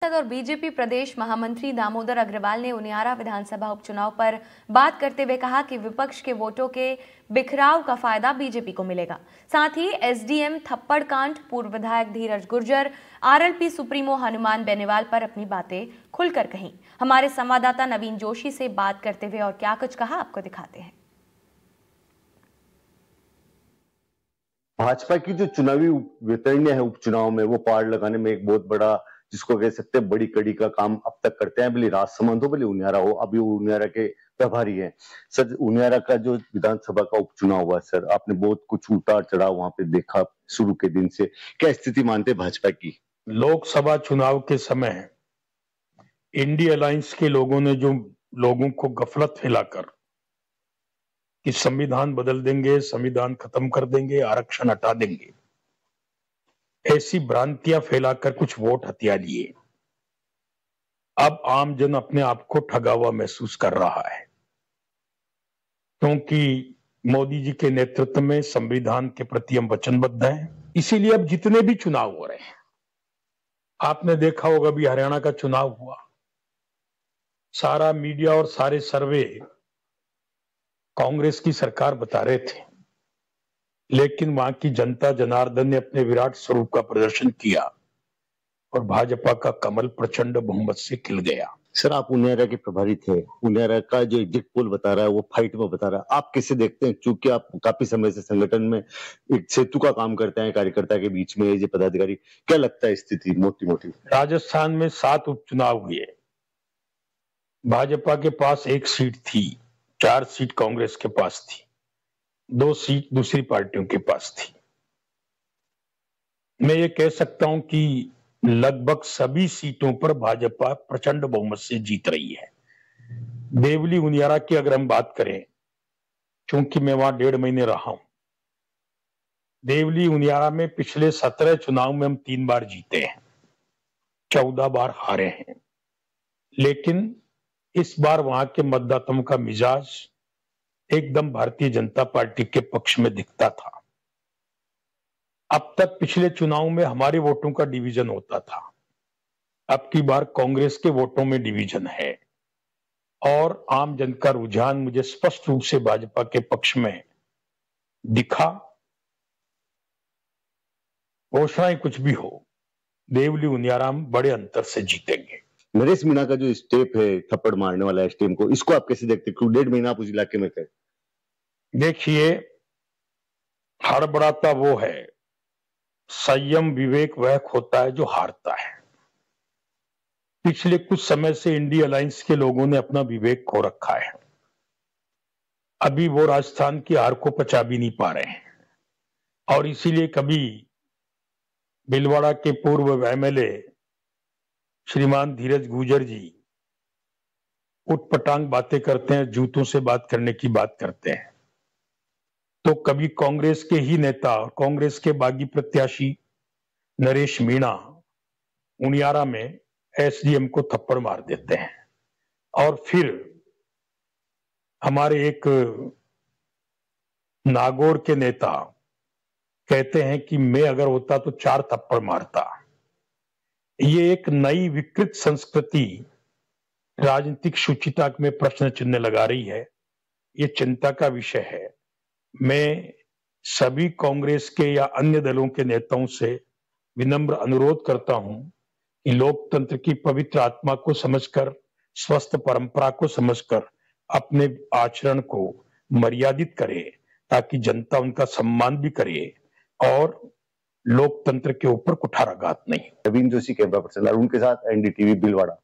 और बीजेपी प्रदेश महामंत्री दामोदर अग्रवाल ने उनियारा विधानसभा उपचुनाव पर बात करते हुए कहा कि विपक्ष के वोटों के बिखराव का फायदा बीजेपी को मिलेगा। साथ ही एसडीएम थप्पड़ कांड, पूर्व विधायक धीरज गुर्जर, आरएलपी सुप्रीमो हनुमान बेनीवाल पर अपनी बातें खुलकर कहीं। हमारे संवाददाता नवीन जोशी से बात करते हुए और क्या कुछ कहा, आपको दिखाते हैं। भाजपा की जो चुनावी वितरणिया है उपचुनाव में, वो पार लगाने में एक बहुत बड़ा, जिसको कह सकते हैं बड़ी कड़ी का काम अब तक करते हैं। भले राजसमंद हो, भले उनियारा हो, अभी वो उनियारा के प्रभारी हैं। सर, उनियारा का जो विधानसभा का उपचुनाव हुआ, सर आपने बहुत कुछ उतार चढ़ाव वहां पे देखा शुरू के दिन से। क्या स्थिति मानते भाजपा की? लोकसभा चुनाव के समय इंडिया अलायंस के लोगों ने जो लोगों को गफलत फैलाकर कि संविधान बदल देंगे, संविधान खत्म कर देंगे, आरक्षण हटा देंगे, ऐसी भ्रांतियां फैलाकर कुछ वोट हथिया लिए। अब आमजन अपने आप को ठगा हुआ महसूस कर रहा है, क्योंकि मोदी जी के नेतृत्व में संविधान के प्रति हम वचनबद्ध हैं। इसीलिए अब जितने भी चुनाव हो रहे हैं, आपने देखा होगा भी हरियाणा का चुनाव हुआ, सारा मीडिया और सारे सर्वे कांग्रेस की सरकार बता रहे थे, लेकिन वहां की जनता जनार्दन ने अपने विराट स्वरूप का प्रदर्शन किया और भाजपा का कमल प्रचंड बहुमत से खिल गया। सर, आप उनियारा के प्रभारी थे। उनियारा का जो एग्जिट पोल बता रहा है वो फाइट में बता रहा है, आप कैसे देखते हैं? क्योंकि आप काफी समय से संगठन में एक सेतु का काम करते हैं कार्यकर्ता के बीच में, ये पदाधिकारी, क्या लगता है स्थिति मोटी मोटी? राजस्थान में 7 उपचुनाव हुए, भाजपा के पास 1 सीट थी, 4 सीट कांग्रेस के पास थी, 2 सीट दूसरी पार्टियों के पास थी। मैं ये कह सकता हूं कि लगभग सभी सीटों पर भाजपा प्रचंड बहुमत से जीत रही है। देवली उनियारा की अगर हम बात करें, क्योंकि मैं वहां 1.5 महीने रहा हूं, देवली उनियारा में पिछले 17 चुनाव में हम 3 बार जीते हैं, 14 बार हारे हैं। लेकिन इस बार वहां के मतदाताओं का मिजाज एकदम भारतीय जनता पार्टी के पक्ष में दिखता था। अब तक पिछले चुनाव में हमारे वोटों का डिवीजन होता था, अब की बार कांग्रेस के वोटों में डिवीजन है और आम जन का रुझान मुझे स्पष्ट रूप से भाजपा के पक्ष में दिखा। घोषणाएं कुछ भी हो, देवली उनियारा बड़े अंतर से जीतेंगे। नरेश मीणा का जो स्टेप है, थप्पड़ मारने वाला स्टेप को, इसको आप कैसे देखते? 1.5 महीना आप उस इलाके में थे। देखिए, हड़बड़ाता वो है, संयम विवेक वह खोता है जो हारता है। पिछले कुछ समय से इंडिया अलायंस के लोगों ने अपना विवेक खो रखा है। अभी वो राजस्थान की हार को पचा भी नहीं पा रहे हैं और इसीलिए कभी भीलवाड़ा के पूर्व एमएलए श्रीमान धीरज गुर्जर जी उटपटांग बातें करते हैं, जूतों से बात करने की बात करते हैं, तो कभी कांग्रेस के ही नेता और कांग्रेस के बागी प्रत्याशी नरेश मीणा उनियारा में एसडीएम को थप्पड़ मार देते हैं और फिर हमारे एक नागौर के नेता कहते हैं कि मैं अगर होता तो 4 थप्पड़ मारता। ये एक नई विकृत संस्कृति राजनीतिक शुचिता में प्रश्न चिन्ह लगा रही है, ये चिंता का विषय है। मैं सभी कांग्रेस के या अन्य दलों के नेताओं से विनम्र अनुरोध करता हूं कि लोकतंत्र की पवित्र आत्मा को समझकर, स्वस्थ परंपरा को समझकर अपने आचरण को मर्यादित करे, ताकि जनता उनका सम्मान भी करे और लोकतंत्र के ऊपर कुठाराघात नहीं। नवीन जोशी, कैमरा पर्सन अरुण के साथ, एनडीटीवी, भीलवाड़ा।